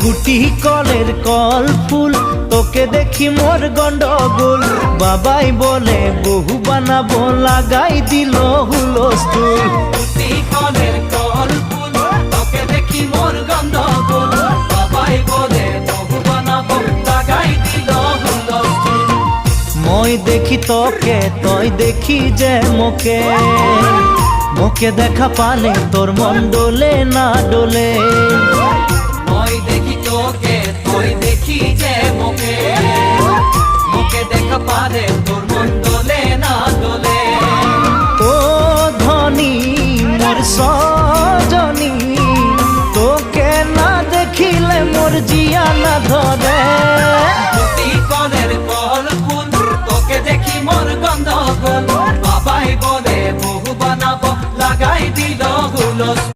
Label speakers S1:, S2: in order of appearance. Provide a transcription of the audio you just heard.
S1: গুটি কলের কল ফুল, তোকে দেখি মোর গন্ডগোল। বাবাই বলে বহু বানাবো, লাগাই দিল হুলস্থুল।
S2: গুটি কলের কল ফুল, তোকে দেখি মোর গন্ডগোল। বাবাই বলে বহু বানাবো, লাগাই দিল হুলস্থুল।
S1: মই দেখি তোকে, তই দেখি যে মোকে, মোকে দেখা পালে তোর মন ডোলে না ডোলে।
S2: মই দেখি তোকে, তুই দেখি যে মোকে, মোকে দেখা পারে তোর মন দোলে না দোলে।
S1: ও ধনী মোর সজনী, তোকে না দেখিলে মোর জিয়া না ধরে।
S2: গুটি কলের কল ফুল, তোকে দেখি মোর গন্ডগোল। বাবাই বলে বহু বানাবো, লাগাই দিল হুলস্থুল।